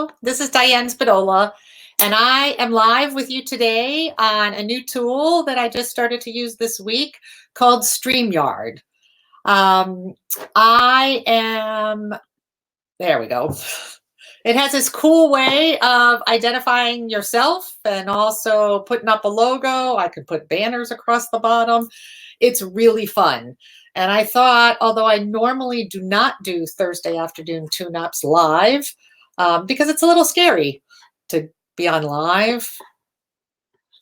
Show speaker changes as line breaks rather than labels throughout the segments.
Hello, this is Diane Spadola, and I am live with you today on a new tool that I just started to use this week called StreamYard. There we go. It has this cool way of identifying yourself and also putting up a logo. I could put banners across the bottom. It's really fun. And I thought, although I normally do not do Thursday afternoon tune-ups live, because it's a little scary to be on live.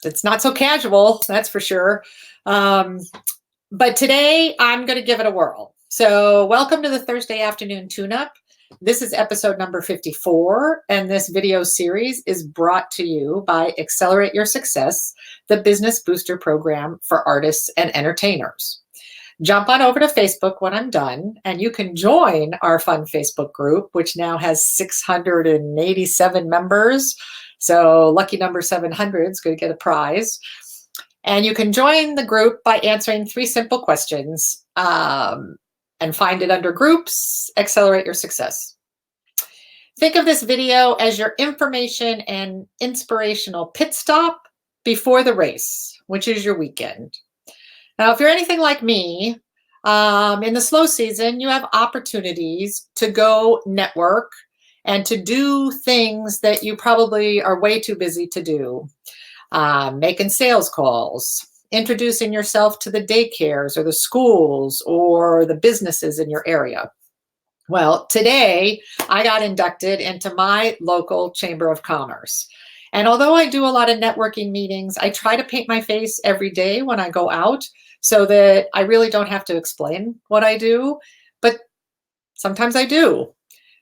It's not so casual, that's for sure. But today I'm going to give it a whirl. So welcome to the Thursday afternoon tune-up. This is episode number 54, and this video series is brought to you by Accelerate Your Success, the business booster program for artists and entertainers. Jump on over to Facebook when I'm done, and you can join our fun Facebook group, which now has 687 members. So lucky number 700 is going to get a prize. And you can join the group by answering 3 simple questions and find it under Groups, Accelerate Your Success. Think of this video as your information and inspirational pit stop before the race, which is your weekend. Now, if you're anything like me, in the slow season, you have opportunities to go network and to do things that you probably are way too busy to do. Making sales calls, introducing yourself to the daycares or the schools or the businesses in your area. Well, today I got inducted into my local Chamber of Commerce. And although I do a lot of networking meetings, I try to paint my face every day when I go out so that I really don't have to explain what I do, but sometimes I do.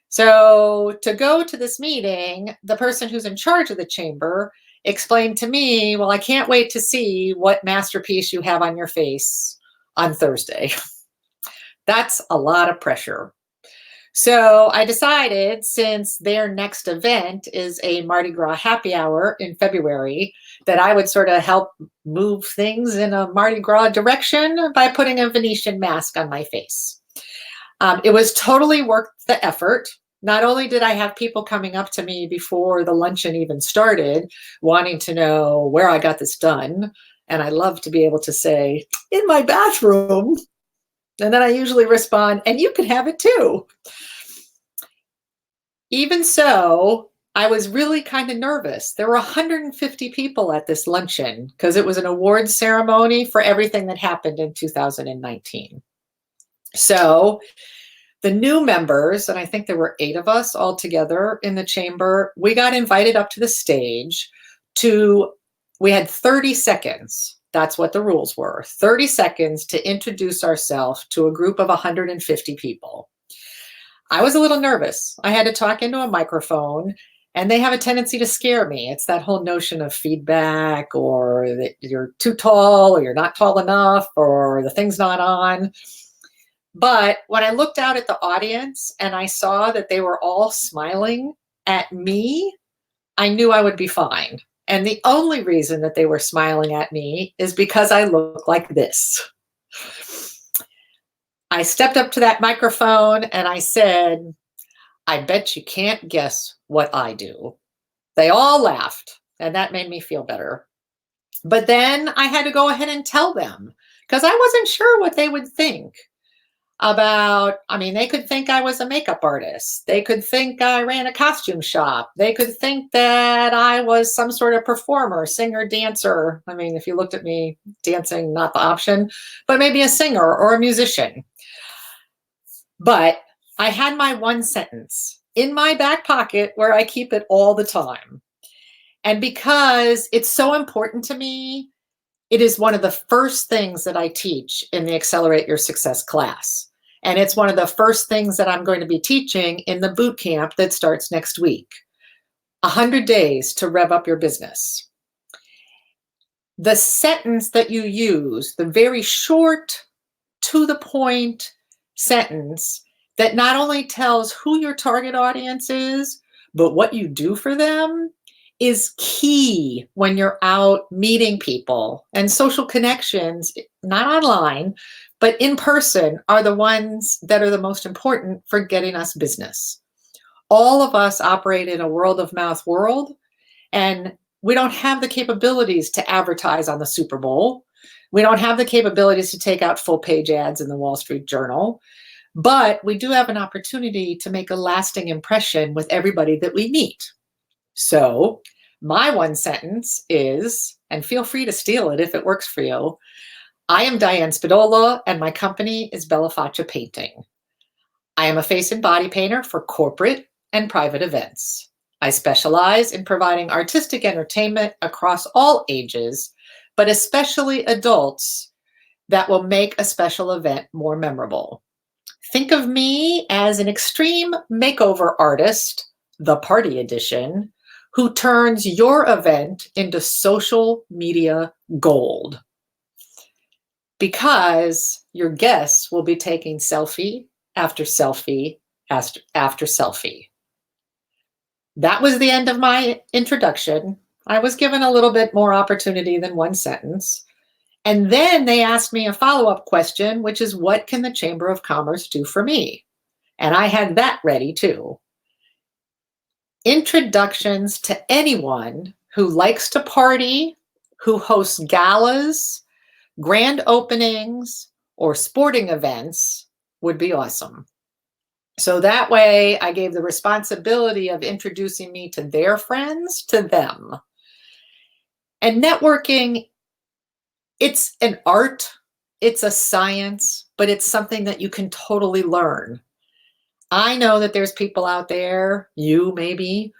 So to go to this meeting, the person who's in charge of the chamber explained to me, well, I can't wait to see what masterpiece you have on your face on Thursday. That's a lot of pressure. So I decided, since their next event is a Mardi Gras happy hour in February, that I would sort of help move things in a Mardi Gras direction by putting a Venetian mask on my face. It was totally worth the effort. Not only did I have people coming up to me before the luncheon even started, wanting to know where I got this done, and I love to be able to say, in my bathroom. And then I usually respond, and you can have it too. Even so, I was really kind of nervous. There were 150 people at this luncheon because it was an awards ceremony for everything that happened in 2019. So the new members, and I think there were 8 of us all together in the chamber, we got invited up to the stage we had 30 seconds. That's what the rules were. 30 seconds to introduce ourselves to a group of 150 people. I was a little nervous. I had to talk into a microphone, and they have a tendency to scare me. It's that whole notion of feedback, or that you're too tall, or you're not tall enough, or the thing's not on. But when I looked out at the audience and I saw that they were all smiling at me, I knew I would be fine. And the only reason that they were smiling at me is because I look like this. I stepped up to that microphone and I said, I bet you can't guess what I do. They all laughed, and that made me feel better. But then I had to go ahead and tell them, because I wasn't sure what they would think about. I mean, they could think I was a makeup artist. They could think I ran a costume shop. They could think that I was some sort of performer, singer, dancer. I mean, if you looked at me, dancing, not the option, but maybe a singer or a musician. But I had my one sentence in my back pocket where I keep it all the time. And because it's so important to me, it is one of the first things that I teach in the Accelerate Your Success class. And it's one of the first things that I'm going to be teaching in the boot camp that starts next week. 100 days to rev up your business. The sentence that you use, the very short, to the point sentence that not only tells who your target audience is, but what you do for them, is key when you're out meeting people. And social connections, not online, but in person, are the ones that are the most important for getting us business. All of us operate in a word of mouth world, and we don't have the capabilities to advertise on the Super Bowl. We don't have the capabilities to take out full page ads in the Wall Street Journal, but we do have an opportunity to make a lasting impression with everybody that we meet. So, my one sentence is, and feel free to steal it if it works for you, I am Diane Spadola, and my company is Bella Faccia Painting. I am a face and body painter for corporate and private events. I specialize in providing artistic entertainment across all ages, but especially adults that will make a special event more memorable. Think of me as an extreme makeover artist, the party edition, who turns your event into social media gold. Because your guests will be taking selfie after selfie after selfie. That was the end of my introduction. I was given a little bit more opportunity than one sentence. And then they asked me a follow-up question, which is, what can the Chamber of Commerce do for me? And I had that ready too. Introductions to anyone who likes to party, who hosts galas, grand openings, or sporting events would be awesome. So that way I gave the responsibility of introducing me to their friends to them. And networking, it's an art, it's a science, but it's something that you can totally learn. I know that there's people out there, you maybe,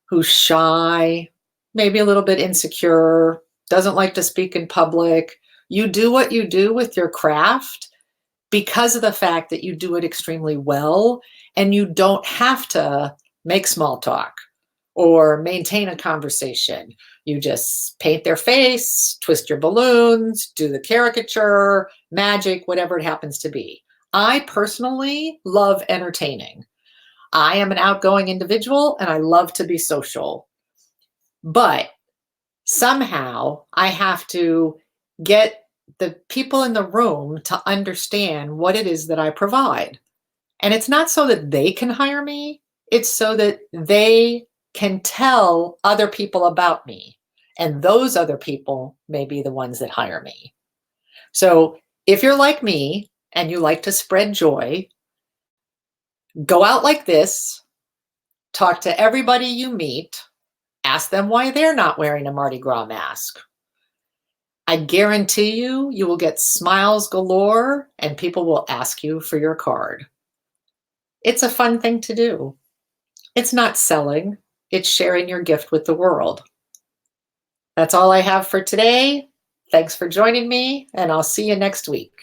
who's shy, maybe a little bit insecure, doesn't like to speak in public. You do what you do with your craft because of the fact that you do it extremely well, and you don't have to make small talk or maintain a conversation. You just paint their face, twist your balloons, do the caricature, magic, whatever it happens to be. I personally love entertaining. I am an outgoing individual and I love to be social. But somehow I have to get the people in the room to understand what it is that I provide. And it's not so that they can hire me, it's so that they can tell other people about me. And those other people may be the ones that hire me. So if you're like me and you like to spread joy, go out like this, talk to everybody you meet, ask them why they're not wearing a Mardi Gras mask. I guarantee you, you will get smiles galore and people will ask you for your card. It's a fun thing to do. It's not selling, it's sharing your gift with the world. That's all I have for today. Thanks for joining me, and I'll see you next week.